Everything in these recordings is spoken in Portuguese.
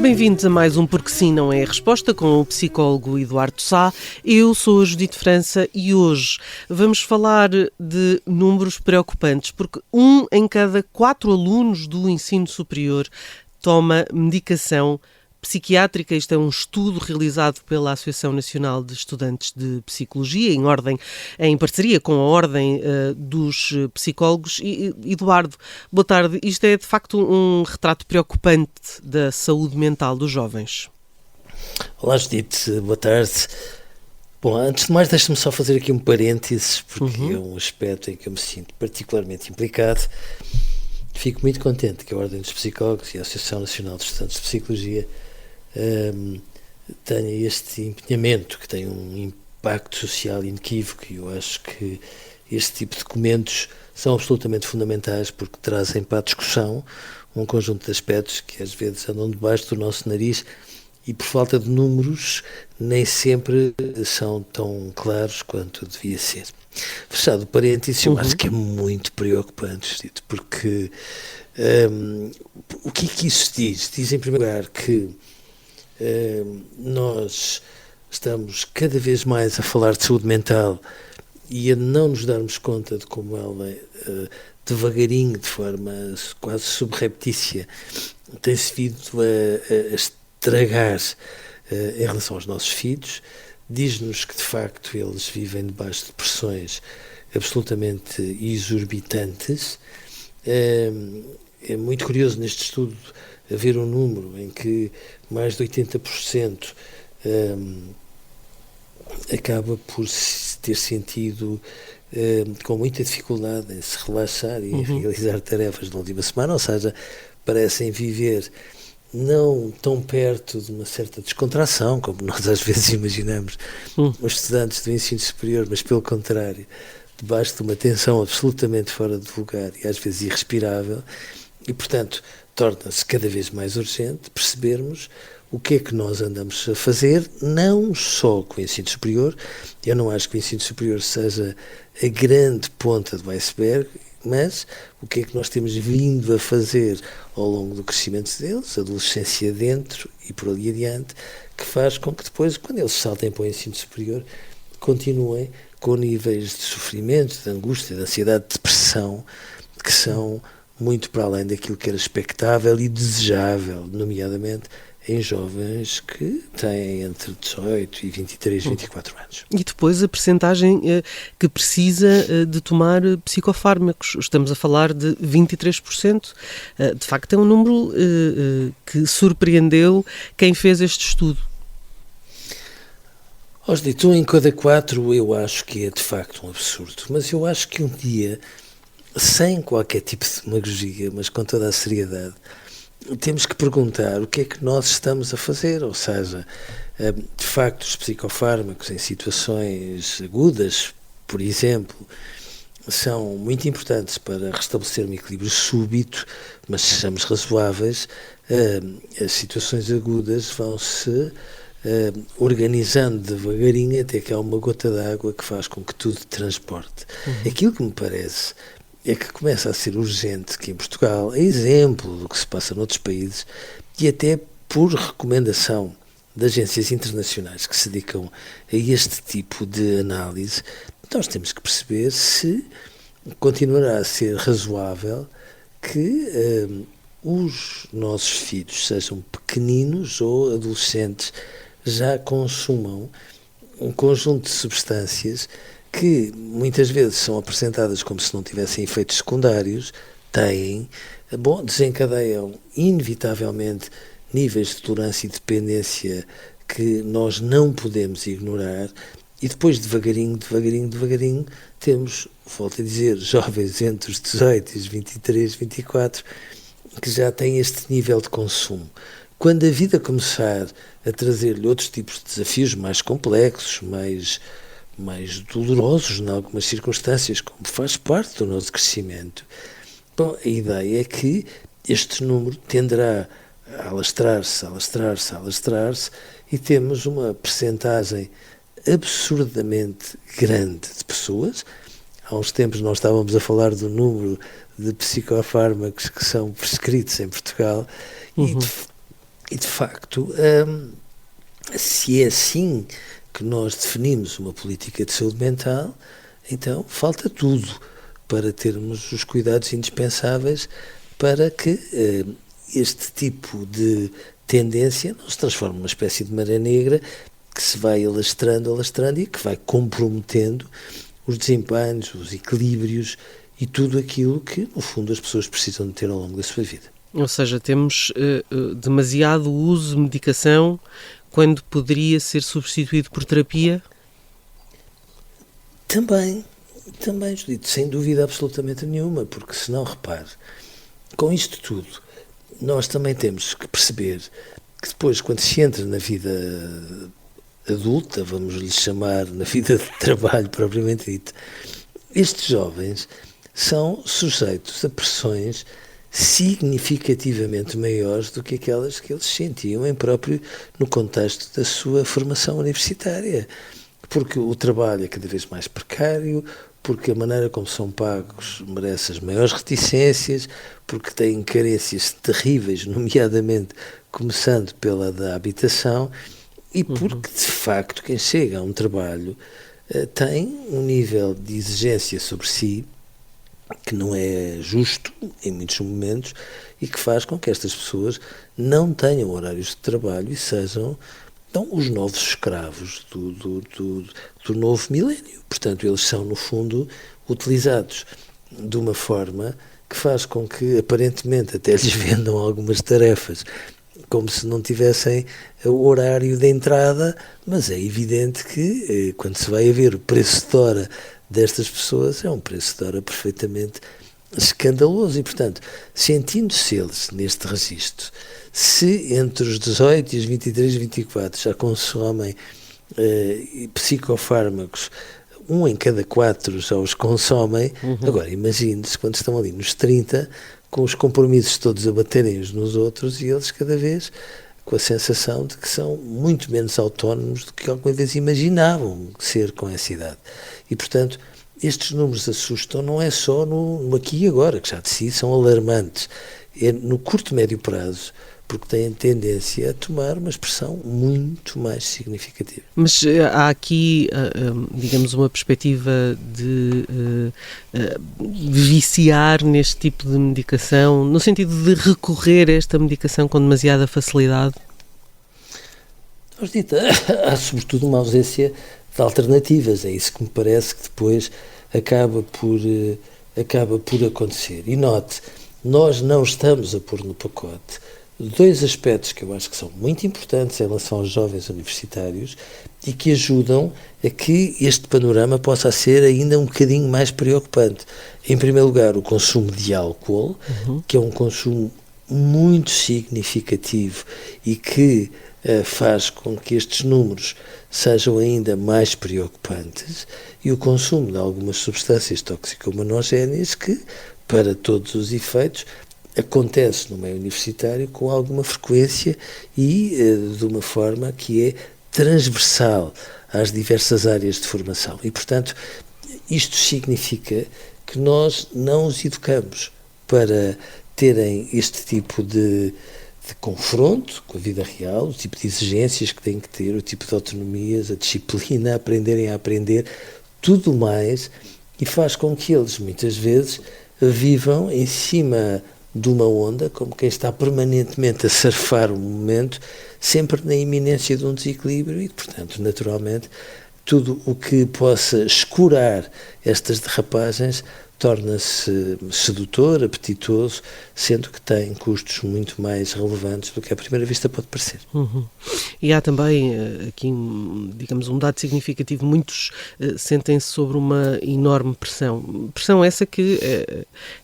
Bem-vindos a mais um Porque Sim Não É a Resposta com o psicólogo Eduardo Sá. Eu sou a Judite França e hoje vamos falar de números preocupantes, porque 1 em cada 4 alunos do ensino superior toma medicação psiquiátrica. Isto é um estudo realizado pela Associação Nacional de Estudantes de Psicologia, em parceria com a Ordem dos Psicólogos. E, Eduardo, boa tarde. Isto é, de facto, um retrato preocupante da saúde mental dos jovens. Olá, Judite. Boa tarde. Bom, antes de mais, deixa-me só fazer aqui um parênteses, porque é um aspecto em que eu me sinto particularmente implicado. Fico muito contente que a Ordem dos Psicólogos e a Associação Nacional de Estudantes de Psicologia tenha este empenhamento, que tem um impacto social inequívoco, e eu acho que este tipo de documentos são absolutamente fundamentais, porque trazem para a discussão um conjunto de aspectos que às vezes andam debaixo do nosso nariz e, por falta de números, nem sempre são tão claros quanto devia ser. Fechado o parênteses, eu acho que é muito preocupante, porque o que é que isso diz? Diz, em primeiro lugar, que nós estamos cada vez mais a falar de saúde mental e a não nos darmos conta de como ela, devagarinho, de forma quase subreptícia, tem-se vindo a estragar em relação aos nossos filhos. Diz-nos que, de facto, eles vivem debaixo de pressões absolutamente exorbitantes. É muito curioso neste estudo haver um número em que mais de 80% acaba por ter sentido com muita dificuldade em se relaxar e em realizar tarefas na última semana, ou seja, parecem viver não tão perto de uma certa descontração, como nós às vezes imaginamos os estudantes do ensino superior, mas pelo contrário, debaixo de uma tensão absolutamente fora de lugar e às vezes irrespirável, e portanto torna-se cada vez mais urgente percebermos o que é que nós andamos a fazer, não só com o ensino superior. Eu não acho que o ensino superior seja a grande ponta do iceberg, mas o que é que nós temos vindo a fazer ao longo do crescimento deles, adolescência dentro e por ali adiante, que faz com que depois, quando eles saltem para o ensino superior, continuem com níveis de sofrimento, de angústia, de ansiedade, de depressão, que são muito para além daquilo que era expectável e desejável, nomeadamente em jovens que têm entre 18 e 23, 24 anos. E depois a percentagem que precisa de tomar psicofármacos. Estamos a falar de 23%. De facto, é um número que surpreendeu quem fez este estudo. Dito, 1 em cada 4 eu acho que é de facto um absurdo, mas eu acho que um dia, sem qualquer tipo de demagogia, mas com toda a seriedade, temos que perguntar o que é que nós estamos a fazer, ou seja, de facto os psicofármacos em situações agudas, por exemplo, são muito importantes para restabelecer um equilíbrio súbito, mas sejamos razoáveis, as situações agudas vão-se organizando devagarinho até que há uma gota d'água que faz com que tudo transporte. Aquilo que me parece é que começa a ser urgente que em Portugal, a exemplo do que se passa noutros países, e até por recomendação de agências internacionais que se dedicam a este tipo de análise, nós temos que perceber se continuará a ser razoável que os nossos filhos, sejam pequeninos ou adolescentes, já consumam um conjunto de substâncias que muitas vezes são apresentadas como se não tivessem efeitos secundários, desencadeiam inevitavelmente níveis de tolerância e dependência que nós não podemos ignorar, e depois devagarinho, temos, volto a dizer, jovens entre os 18 e os 23, 24, que já têm este nível de consumo. Quando a vida começar a trazer-lhe outros tipos de desafios mais complexos, mais dolorosos em algumas circunstâncias, como faz parte do nosso crescimento, a ideia é que este número tenderá a alastrar-se, e temos uma percentagem absurdamente grande de pessoas. Há uns tempos nós estávamos a falar do número de psicofármacos que são prescritos em Portugal, e de facto, se é assim que nós definimos uma política de saúde mental, então falta tudo para termos os cuidados indispensáveis para que este tipo de tendência não se transforme numa espécie de maré negra que se vai alastrando e que vai comprometendo os desempenhos, os equilíbrios e tudo aquilo que, no fundo, as pessoas precisam de ter ao longo da sua vida. Ou seja, temos demasiado uso de medicação quando poderia ser substituído por terapia? Também, Judito, sem dúvida absolutamente nenhuma, porque senão, repare, com isto tudo, nós também temos que perceber que depois, quando se entra na vida adulta, vamos lhe chamar, na vida de trabalho propriamente dito, estes jovens são sujeitos a pressões significativamente maiores do que aquelas que eles sentiam no contexto da sua formação universitária, porque o trabalho é cada vez mais precário, porque a maneira como são pagos merece as maiores reticências, porque têm carências terríveis, nomeadamente começando pela da habitação, e porque, de facto, quem chega a um trabalho tem um nível de exigência sobre si que não é justo em muitos momentos e que faz com que estas pessoas não tenham horários de trabalho e sejam os novos escravos do novo milénio. Portanto, eles são, no fundo, utilizados de uma forma que faz com que, aparentemente, até lhes vendam algumas tarefas como se não tivessem o horário de entrada, mas é evidente que, quando se vai a ver o preço de hora destas pessoas, é um preço de hora perfeitamente escandaloso. E, portanto, sentindo-se eles neste registro, se entre os 18 e os 23 e 24 já consomem psicofármacos, 1 em cada 4 já os consomem, agora imagine-se quando estão ali nos 30, com os compromissos todos a baterem uns nos outros e eles cada vez com a sensação de que são muito menos autónomos do que alguma vez imaginavam ser com essa idade. E, portanto, estes números assustam, não é só no aqui e agora, que já de si são alarmantes, é no curto e médio prazo, porque têm tendência a tomar uma expressão muito mais significativa. Mas há aqui, digamos, uma perspectiva de viciar neste tipo de medicação, no sentido de recorrer a esta medicação com demasiada facilidade? Há sobretudo uma ausência de alternativas, é isso que me parece que depois acaba por acontecer. E note, nós não estamos a pôr no pacote 2 aspectos que eu acho que são muito importantes em relação aos jovens universitários e que ajudam a que este panorama possa ser ainda um bocadinho mais preocupante. Em primeiro lugar, o consumo de álcool, que é um consumo muito significativo e que faz com que estes números sejam ainda mais preocupantes, e o consumo de algumas substâncias toxicomanogéneas que, para todos os efeitos, acontece no meio universitário com alguma frequência e de uma forma que é transversal às diversas áreas de formação. E, portanto, isto significa que nós não os educamos para terem este tipo de confronto com a vida real, o tipo de exigências que têm que ter, o tipo de autonomias, a disciplina, aprenderem a aprender, tudo mais, e faz com que eles, muitas vezes, vivam em cima de uma onda, como quem está permanentemente a surfar o momento, sempre na iminência de um desequilíbrio e, portanto, naturalmente, tudo o que possa escurar estas derrapagens torna-se sedutor, apetitoso, sendo que tem custos muito mais relevantes do que à primeira vista pode parecer. E há também aqui, digamos, um dado significativo. Muitos sentem-se sobre uma enorme pressão. Pressão essa que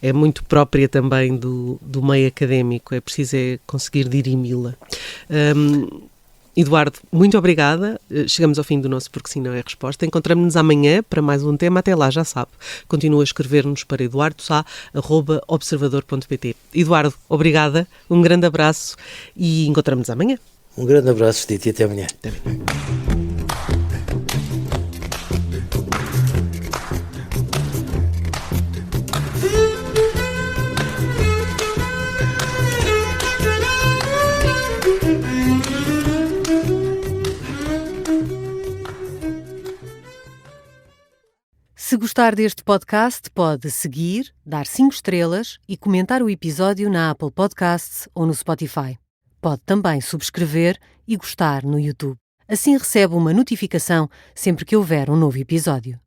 é muito própria também do meio académico. É preciso conseguir dirimi-la. Eduardo, muito obrigada. Chegamos ao fim do nosso Porque Sim Não É Resposta. Encontramos-nos amanhã para mais um tema. Até lá, já sabe. Continua a escrever-nos para eduardosá@observador.pt. Eduardo, obrigada. Um grande abraço e encontramos-nos amanhã. Um grande abraço, Dito, e até amanhã. Até amanhã. Se gostar deste podcast, pode seguir, dar 5 estrelas e comentar o episódio na Apple Podcasts ou no Spotify. Pode também subscrever e gostar no YouTube. Assim recebe uma notificação sempre que houver um novo episódio.